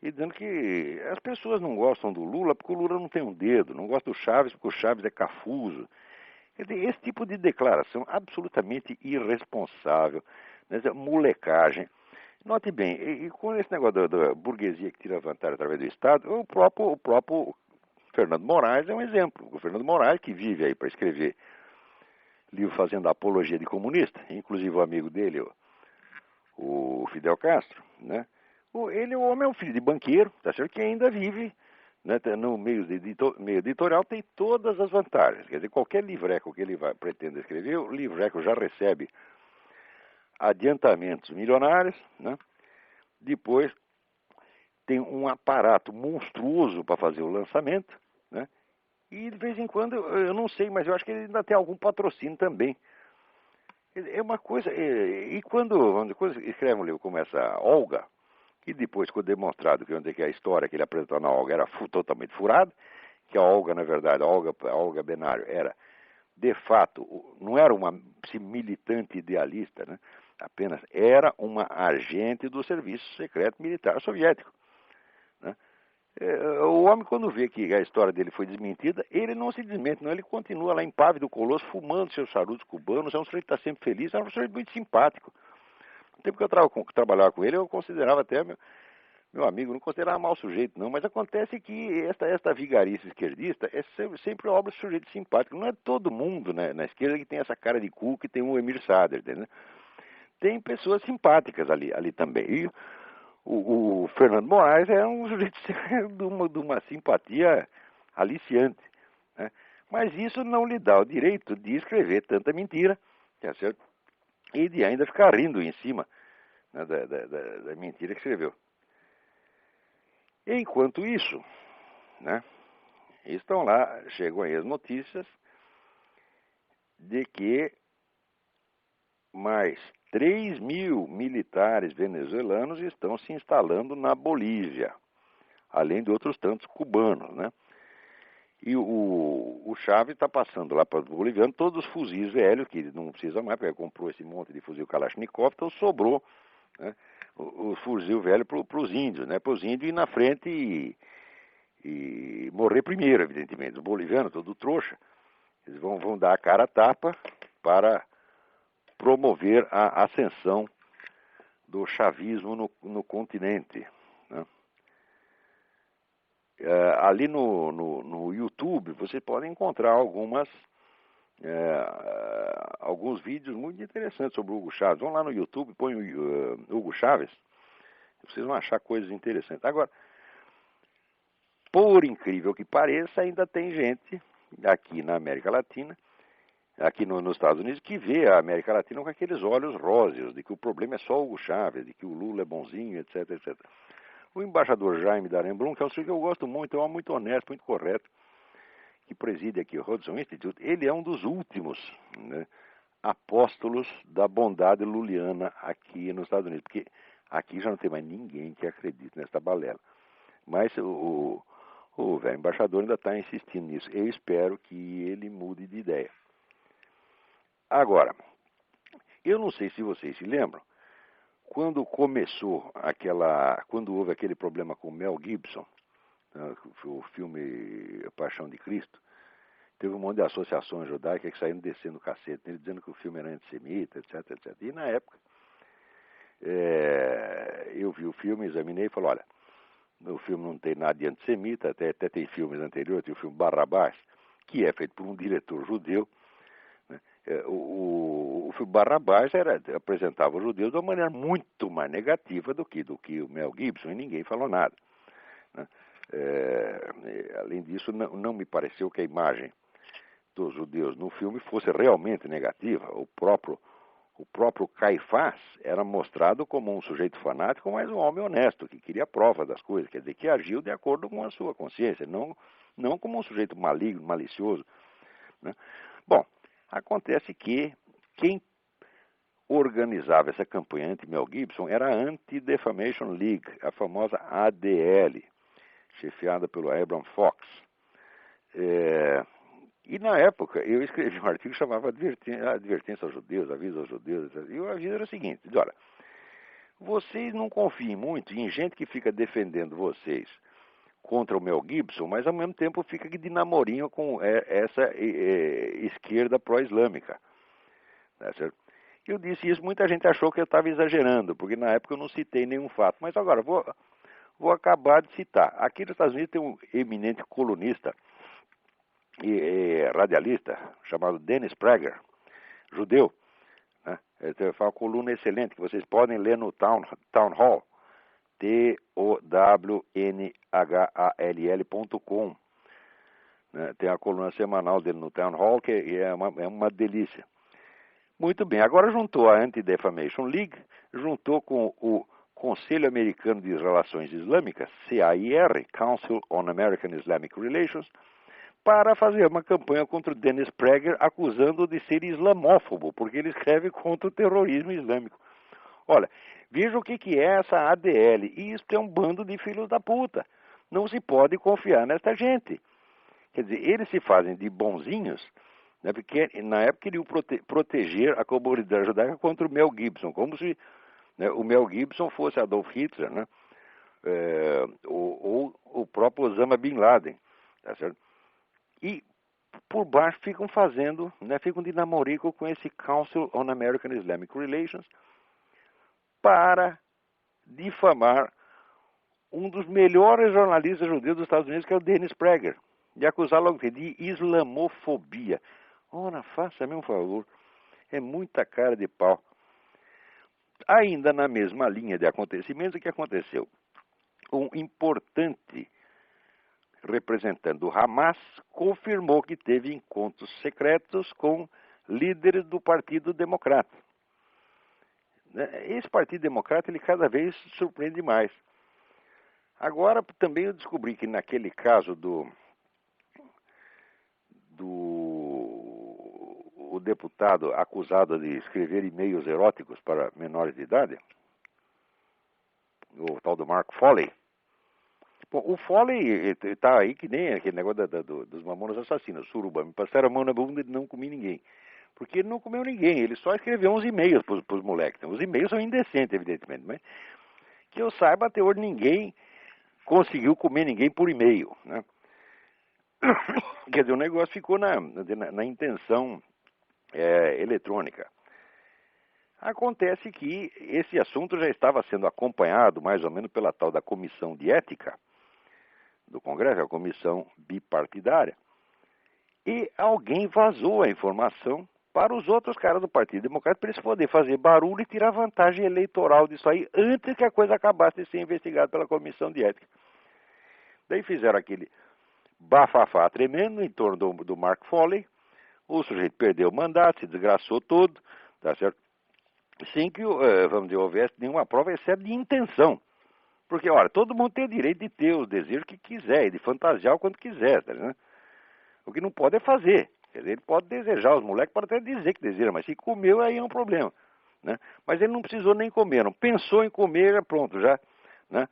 e dizendo que as pessoas não gostam do Lula porque o Lula não tem um dedo, não gostam do Chaves porque o Chaves é cafuso. Quer dizer, esse tipo de declaração absolutamente irresponsável, né, molecagem. Note bem, e com esse negócio da burguesia que tira vantagem através do Estado, o próprio Fernando Moraes é um exemplo. O Fernando Moraes, que vive aí para escrever livro fazendo apologia de comunista, inclusive o amigo dele, o Fidel Castro, né? O homem é um filho de banqueiro, tá certo? Que ainda vive, né, no meio editorial, tem todas as vantagens. Quer dizer, qualquer livreco que ele pretenda escrever, o livreco já recebe adiantamentos milionários, né? Depois tem um aparato monstruoso para fazer o lançamento, né? E de vez em quando, eu não sei, mas eu acho que ele ainda tem algum patrocínio também. É uma coisa. E quando escreve um livro como essa Olga, que depois ficou demonstrado que a história que ele apresentou na Olga era totalmente furada, que a Olga, na verdade, a Olga Benário era, de fato, não era uma militante idealista, né? Apenas era uma agente do Serviço Secreto Militar Soviético, né? O homem, quando vê que a história dele foi desmentida, ele não se desmente, não. Ele continua lá impávido, colosso, fumando seus charutos cubanos. É um sujeito que está sempre feliz, é um sujeito muito simpático. No tempo que eu trabalhava com ele, eu considerava até meu amigo, não considerava mau sujeito, não. Mas acontece que esta vigarice esquerdista é sempre obra de sujeito simpático. Não é todo mundo, né, na esquerda que tem essa cara de cu que tem o Emir Sader, entendeu? Tem pessoas simpáticas ali também. E o Fernando Moraes é um sujeito de uma simpatia aliciante, né? Mas isso não lhe dá o direito de escrever tanta mentira, tá certo? E de ainda ficar rindo em cima, né, da mentira que escreveu. Enquanto isso, né, estão lá, chegam aí as notícias de que mais 3 mil militares venezuelanos estão se instalando na Bolívia, além de outros tantos cubanos, né? E o Chávez está passando lá para o boliviano todos os fuzis velhos, que ele não precisa mais, porque ele comprou esse monte de fuzil Kalashnikov, então sobrou, né, o fuzil velho para os índios, né? Para os índios ir na frente e morrer primeiro, evidentemente. Os bolivianos, todo trouxa, eles vão dar a cara a tapa para promover a ascensão do chavismo no continente, né? Ali no YouTube você pode encontrar alguns vídeos muito interessantes sobre o Hugo Chávez. Vão lá no YouTube, põe o Hugo Chávez, vocês vão achar coisas interessantes. Agora, por incrível que pareça, ainda tem gente aqui na América Latina, aqui nos Estados Unidos, que vê a América Latina com aqueles olhos róseos, de que o problema é só o Hugo Chávez, de que o Lula é bonzinho, etc, etc. O embaixador Jaime Daremblum, que é um sujeito que eu gosto muito, é um homem muito honesto, muito correto, que preside aqui o Hudson Institute, ele é um dos últimos, né, apóstolos da bondade luliana aqui nos Estados Unidos, porque aqui já não tem mais ninguém que acredite nessa balela. Mas o velho embaixador ainda está insistindo nisso. Eu espero que ele mude de ideia. Agora, eu não sei se vocês se lembram, quando houve aquele problema com Mel Gibson, né, o filme A Paixão de Cristo, teve um monte de associações judaicas que saíram descendo o cacete, né, dizendo que o filme era antissemita, etc, etc. E na época, eu vi o filme, examinei e falei, olha, o filme não tem nada de antissemita, até tem filmes anteriores, tem o filme Barrabás, que é feito por um diretor judeu, né? O filme Barrabás apresentava os judeus de uma maneira muito mais negativa do que o Mel Gibson, e ninguém falou nada, né? Além disso, não me pareceu que a imagem dos judeus no filme fosse realmente negativa. O próprio Caifás era mostrado como um sujeito fanático, mas um homem honesto, que queria prova das coisas, quer dizer, que agiu de acordo com a sua consciência, não como um sujeito maligno, malicioso, né? Bom, acontece que quem organizava essa campanha anti-Mel Gibson era a Anti-Defamation League, a famosa ADL, chefiada pelo Abraham Fox. E na época eu escrevi um artigo que chamava Advertência aos Judeus, Aviso aos Judeus, e o aviso era o seguinte, olha, vocês não confiem muito em gente que fica defendendo vocês contra o Mel Gibson, mas ao mesmo tempo fica de namorinho com essa esquerda pró-islâmica. Tá certo? Eu disse isso, muita gente achou que eu estava exagerando, porque na época eu não citei nenhum fato. Mas agora, vou acabar de citar. Aqui nos Estados Unidos tem um eminente colunista e radialista chamado Dennis Prager, judeu. Né? Ele faz uma coluna excelente que vocês podem ler no Town Hall, TOWNHALL.com. Né? Tem a coluna semanal dele no Town Hall, que é uma delícia. Muito bem, agora juntou a Anti-Defamation League, juntou com o Conselho Americano de Relações Islâmicas, CAIR, Council on American Islamic Relations, para fazer uma campanha contra o Dennis Prager, acusando-o de ser islamófobo, porque ele escreve contra o terrorismo islâmico. Olha, veja o que é essa ADL, e isso é um bando de filhos da puta. Não se pode confiar nesta gente. Quer dizer, eles se fazem de bonzinhos, né, porque na época queriam proteger a comunidade judaica contra o Mel Gibson, como se, né, o Mel Gibson fosse Adolf Hitler, né, ou o próprio Osama Bin Laden, tá certo? E por baixo ficam fazendo, né, ficam de namorico com esse Council on American Islamic Relations para difamar um dos melhores jornalistas judeus dos Estados Unidos, que é o Dennis Prager, de acusar logo de islamofobia. Ora, faça-me um favor. É muita cara de pau. Ainda na mesma linha de acontecimentos, o que aconteceu? Um importante representante do Hamas confirmou que teve encontros secretos com líderes do Partido Democrata. Esse Partido Democrata, ele cada vez surpreende mais. Agora, também eu descobri que naquele caso o deputado acusado de escrever e-mails eróticos para menores de idade, o tal do Mark Foley. Bom, o Foley está aí que nem aquele negócio dos mamonas assassinos, suruba. Me passaram a mão na bunda e não comi ninguém. Porque ele não comeu ninguém, ele só escreveu uns e-mails para os moleques. Os e-mails são indecentes, evidentemente, mas que eu saiba, até hoje ninguém conseguiu comer ninguém por e-mail, né? Quer dizer, o negócio ficou na intenção eletrônica. Acontece que esse assunto já estava sendo acompanhado mais ou menos pela tal da Comissão de Ética do Congresso, a comissão bipartidária, e alguém vazou a informação para os outros caras do Partido Democrata para eles poderem fazer barulho e tirar vantagem eleitoral disso aí antes que a coisa acabasse de ser investigada pela Comissão de Ética. Daí fizeram aquele bafafá tremendo em torno do Mark Foley. O sujeito perdeu o mandato, se desgraçou todo, tá certo? Sem que, vamos dizer, houvesse nenhuma prova, exceto de intenção. Porque, olha, todo mundo tem o direito de ter os desejos que quiser, e de fantasiar o quanto quiser, tá, né? O que não pode é fazer. Quer dizer, ele pode desejar, os moleques podem até dizer que deseja, mas se comeu, aí é um problema, né? Mas ele não precisou nem comer, não pensou em comer, pronto, já, né?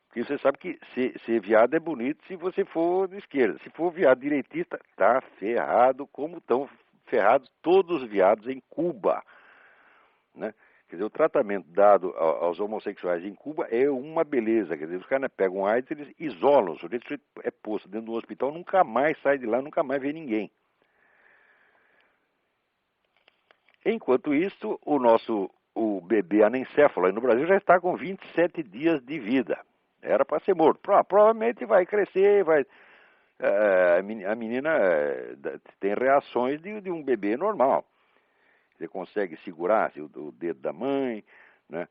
Porque você sabe que ser viado é bonito se você for de esquerda. Se for viado direitista, tá ferrado, como estão ferrados todos os viados em Cuba, né? Quer dizer, o tratamento dado aos homossexuais em Cuba é uma beleza. Quer dizer, os caras pegam AIDS, eles isolam. O sujeito é posto dentro do hospital, nunca mais sai de lá, nunca mais vê ninguém. Enquanto isso, o bebê anencefalo aí no Brasil já está com 27 dias de vida. Era para ser morto. Provavelmente vai crescer, a menina tem reações de um bebê normal. Você consegue segurar o dedo da mãe, né?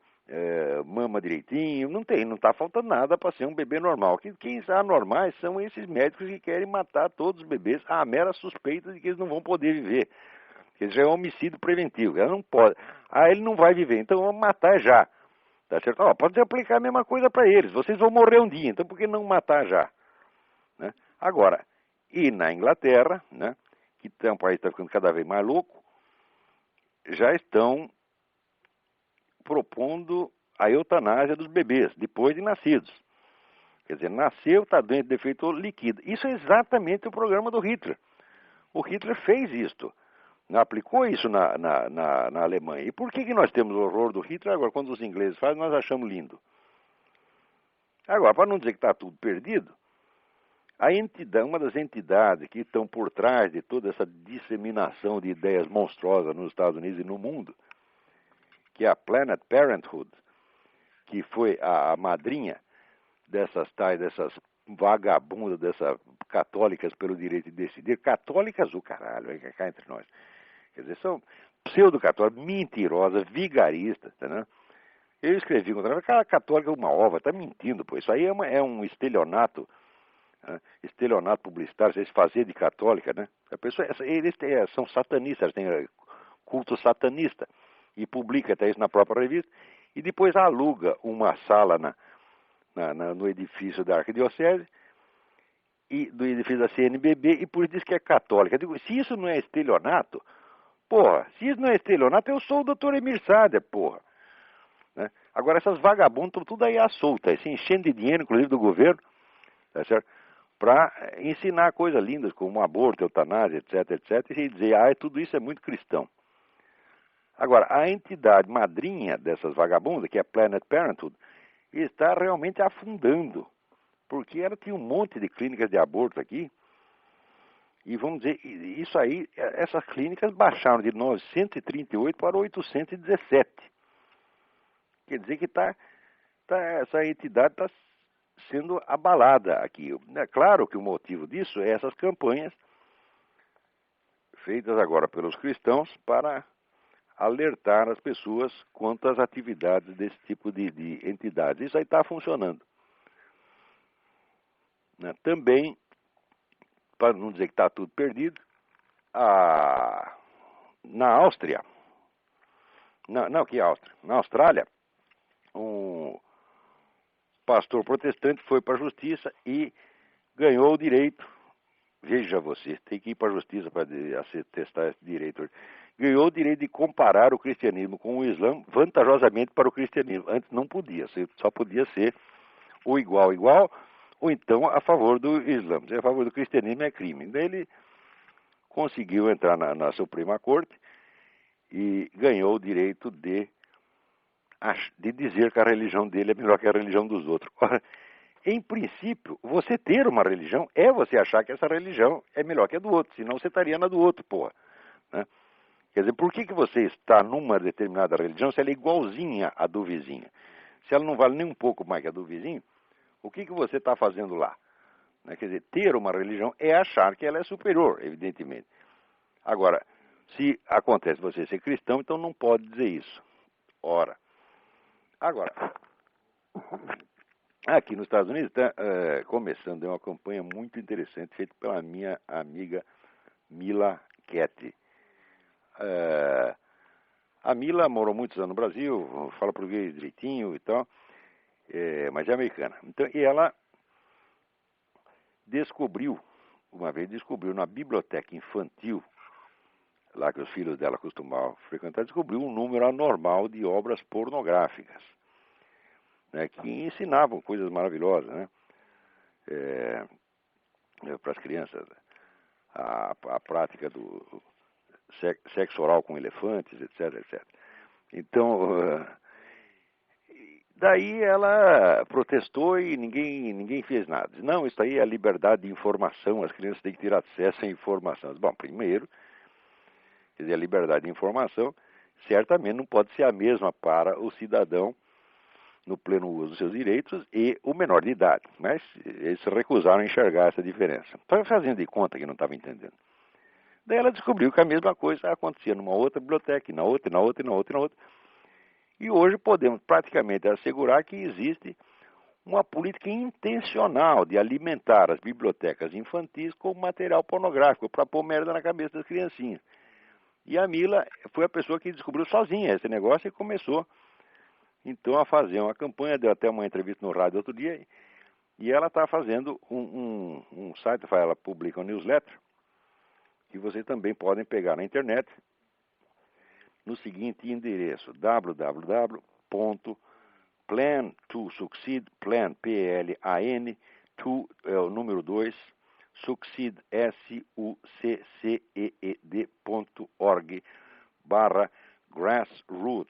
Mama direitinho, não está faltando nada para ser um bebê normal. Quem são anormais são esses médicos que querem matar todos os bebês à mera suspeita de que eles não vão poder viver. Que já é um homicídio preventivo, ela não pode. Ele não vai viver, então vamos matar já. Tá certo? Pode aplicar a mesma coisa para eles, vocês vão morrer um dia, então por que não matar já? Né? Agora, e na Inglaterra, né, que é um país que está ficando cada vez mais louco, já estão propondo a eutanásia dos bebês, depois de nascidos. Quer dizer, nasceu, está doente, defeito, liquida. Isso é exatamente o programa do Hitler. O Hitler fez isto. Aplicou isso na Alemanha. E por que nós temos o horror do Hitler agora? Quando os ingleses fazem, nós achamos lindo. Agora, para não dizer que está tudo perdido, a entidade, uma das entidades que estão por trás de toda essa disseminação de ideias monstruosas nos Estados Unidos e no mundo, que é a Planned Parenthood, que foi a madrinha dessas vagabundas, dessas católicas pelo direito de decidir, católicas o caralho, é cá entre nós. Quer dizer, são pseudo-católicas, mentirosas, vigaristas, entendeu? Eu escrevi contra ela, cara, católica é uma ova, tá mentindo, pô. Isso aí é um estelionato, né? Estelionato publicitário, eles fazer de católica, né? A pessoa, eles são satanistas, têm culto satanista, e publica até isso na própria revista, e depois aluga uma sala no edifício da Arquidiocese, e do edifício da CNBB, e por isso diz que é católica. Eu digo, se isso não é estelionato, porra, se isso não é estelionato, eu sou o doutor Emir Sader, porra. Né? Agora, essas vagabundas estão tudo aí à solta, se enchendo de dinheiro, inclusive do governo, tá certo? Para ensinar coisas lindas como aborto, eutanásia, etc, etc, e dizer, tudo isso é muito cristão. Agora, a entidade madrinha dessas vagabundas, que é a Planned Parenthood, está realmente afundando, porque ela tinha um monte de clínicas de aborto aqui, e vamos dizer, isso aí, essas clínicas baixaram de 938 para 817. Quer dizer que essa entidade está sendo abalada aqui. É claro que o motivo disso é essas campanhas feitas agora pelos cristãos para alertar as pessoas quanto às atividades desse tipo de entidades. Isso aí está funcionando. Né? Também, para não dizer que está tudo perdido, na Áustria, que Áustria? Na Austrália, um pastor protestante foi para a justiça e ganhou o direito. Veja você, tem que ir para a justiça para testar esse direito. Ganhou o direito de comparar o cristianismo com o Islã vantajosamente para o cristianismo. Antes não podia, só podia ser ou igual, ou então a favor do Islã. Se é a favor do cristianismo é crime. Daí ele conseguiu entrar na Suprema Corte e ganhou o direito de dizer que a religião dele é melhor que a religião dos outros. Ora, em princípio, você ter uma religião é você achar que essa religião é melhor que a do outro, senão você estaria na do outro, porra. Né? Quer dizer, por que você está numa determinada religião se ela é igualzinha à do vizinho? Se ela não vale nem um pouco mais que a do vizinho, o que você está fazendo lá? Né? Quer dizer, ter uma religião é achar que ela é superior, evidentemente. Agora, se acontece você ser cristão, então não pode dizer isso. Ora, agora, aqui nos Estados Unidos está começando uma campanha muito interessante feita pela minha amiga Mila Ketty. A Mila morou muitos anos no Brasil, fala português direitinho e tal, mas é americana. Então, e ela descobriu na biblioteca infantil, lá que os filhos dela costumavam frequentar, descobriu um número anormal de obras pornográficas, né, que ensinavam coisas maravilhosas, né, para as crianças, a prática do sexo oral com elefantes, etc, etc. Então, daí ela protestou e ninguém fez nada. Disse, não, isso aí é a liberdade de informação, as crianças têm que ter acesso à informação. Bom, primeiro, quer dizer, a liberdade de informação certamente não pode ser a mesma para o cidadão no pleno uso dos seus direitos e o menor de idade. Mas eles se recusaram a enxergar essa diferença. Estava fazendo de conta que não estava entendendo. Daí ela descobriu que a mesma coisa acontecia numa outra biblioteca, e na outra. E hoje podemos praticamente assegurar que existe uma política intencional de alimentar as bibliotecas infantis com material pornográfico para pôr merda na cabeça das criancinhas. E a Mila foi a pessoa que descobriu sozinha esse negócio e começou então a fazer uma campanha, deu até uma entrevista no rádio outro dia, e ela está fazendo um site, ela publica um newsletter, que vocês também podem pegar na internet, no seguinte endereço, www.plan2succeed, plan, P-L-A-N, to, é o número 2, Succeed, succeed.org/grassroots, GRASSROOTS.